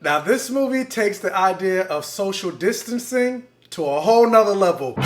Now this movie takes the idea of social distancing to a whole nother level.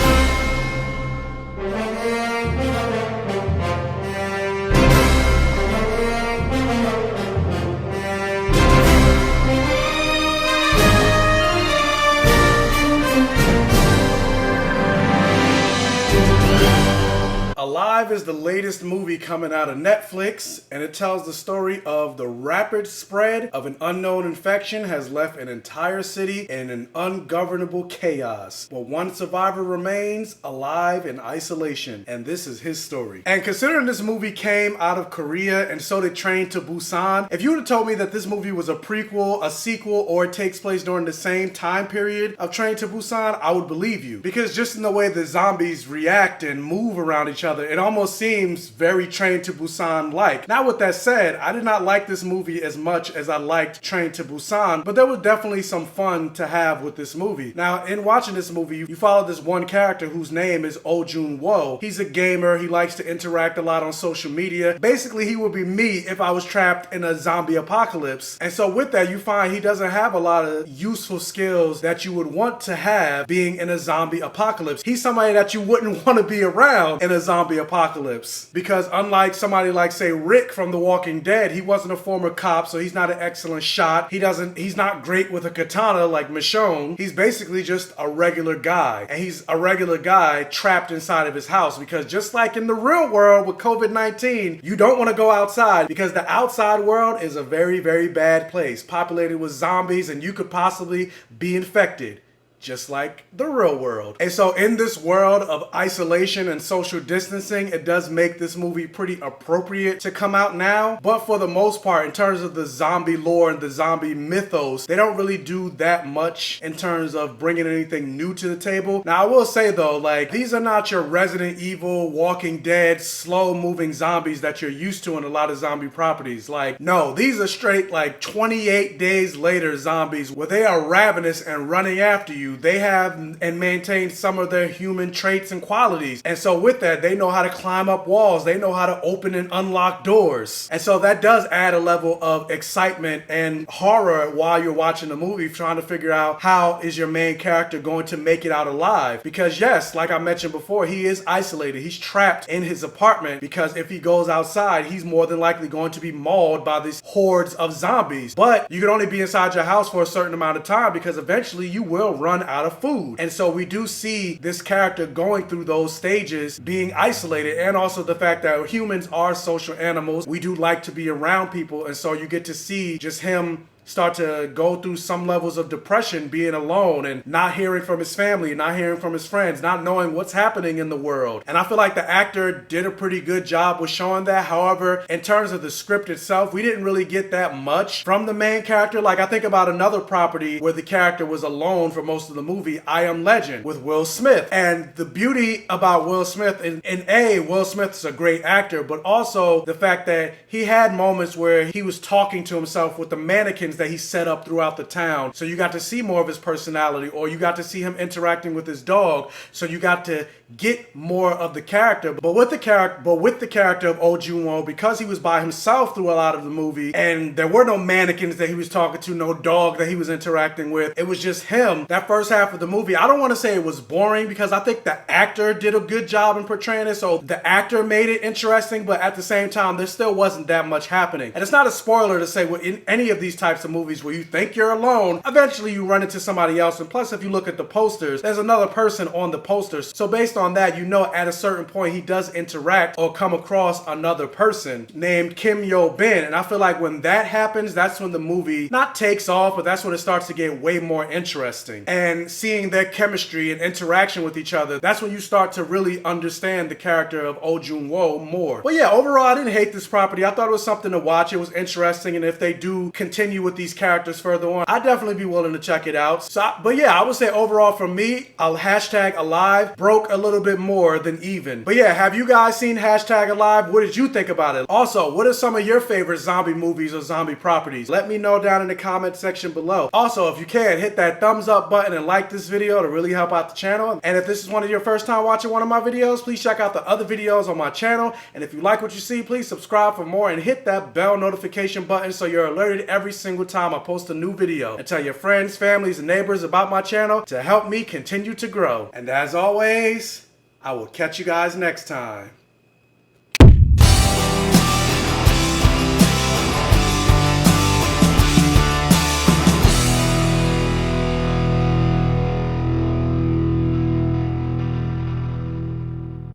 Alive is the latest movie coming out of Netflix, and it tells the story of the rapid spread of an unknown infection has left an entire city in an ungovernable chaos. But one survivor remains alive in isolation, and this is his story. And considering this movie came out of Korea and so did Train to Busan, if you would have told me that this movie was a prequel, a sequel, or it takes place during the same time period of Train to Busan, I would believe you. Because just in the way the zombies react and move around each other, it almost seems very Train to Busan-like. Now with that said, I did not like this movie as much as I liked Train to Busan, but there was definitely some fun to have with this movie. Now in watching this movie, you follow this one character whose name is Oh Jun-wo. He's a gamer, he likes to interact a lot on social media. Basically, he would be me if I was trapped in a zombie apocalypse. And so with that, you find he doesn't have a lot of useful skills that you would want to have being in a zombie apocalypse. He's somebody that you wouldn't want to be around in a zombie apocalypse, because unlike somebody like, say, Rick from The Walking Dead, he wasn't a former cop, so he's not an excellent shot. He's not great with a katana like Michonne. He's basically just a regular guy, and he's a regular guy trapped inside of his house, because just like in the real world with COVID-19, you don't want to go outside because the outside world is a very, very bad place, populated with zombies, and you could possibly be infected, just like the real world. And so in this world of isolation and social distancing, it does make this movie pretty appropriate to come out now. But for the most part, in terms of the zombie lore and the zombie mythos, they don't really do that much in terms of bringing anything new to the table. Now, I will say though, like, these are not your Resident Evil, Walking Dead, slow-moving zombies that you're used to in a lot of zombie properties. Like, no, these are straight, like, 28 days later zombies where they are ravenous and running after you. They have and maintain some of their human traits and qualities. And so with that, they know how to climb up walls. They know how to open and unlock doors. And so that does add a level of excitement and horror while you're watching the movie, trying to figure out how is your main character going to make it out alive. Because yes, like I mentioned before, he is isolated. He's trapped in his apartment because if he goes outside, he's more than likely going to be mauled by these hordes of zombies. But you can only be inside your house for a certain amount of time because eventually you will run out of food. And so we do see this character going through those stages, being isolated, and also the fact that humans are social animals. We do like to be around people, and so you get to see just him start to go through some levels of depression, being alone and not hearing from his family, not hearing from his friends, not knowing what's happening in the world. And I feel like the actor did a pretty good job with showing that. However, in terms of the script itself, we didn't really get that much from the main character. Like, I think about another property where the character was alone for most of the movie, I Am Legend, with Will Smith. And the beauty about Will Smith, Will Smith's a great actor, but also the fact that he had moments where he was talking to himself with the mannequins that he set up throughout the town. So you got to see more of his personality, or you got to see him interacting with his dog. So you got to get more of the character. But with the character of Oh Jun-wo, because he was by himself through a lot of the movie, and there were no mannequins that he was talking to, no dog that he was interacting with. It was just him. That first half of the movie, I don't want to say it was boring because I think the actor did a good job in portraying it. So the actor made it interesting, but at the same time, there still wasn't that much happening. And it's not a spoiler to say, well, in any of these types of movies where you think you're alone, eventually you run into somebody else. And plus, if you look at the posters, there's another person on the posters. So based on that, you know at a certain point he does interact or come across another person named Kim Yo-bin. And I feel like when that happens, that's when the movie not takes off, but that's when it starts to get way more interesting. And seeing their chemistry and interaction with each other, that's when you start to really understand the character of Oh Jun-wo more. But yeah, overall, I didn't hate this property. I thought it was something to watch. It was interesting, and if they do continue with these characters further on, I'd definitely be willing to check it out. So, but yeah, I would say overall for me, hashtag Alive broke a little bit more than even. But yeah, have you guys seen hashtag Alive? What did you think about it? Also, what are some of your favorite zombie movies or zombie properties? Let me know down in the comment section below. Also, if you can, hit that thumbs up button and like this video to really help out the channel. And if this is one of your first time watching one of my videos, please check out the other videos on my channel. And if you like what you see, please subscribe for more and hit that bell notification button so you're alerted every single single time I post a new video. And tell your friends, families, and neighbors about my channel to help me continue to grow. And as always, I will catch you guys next time.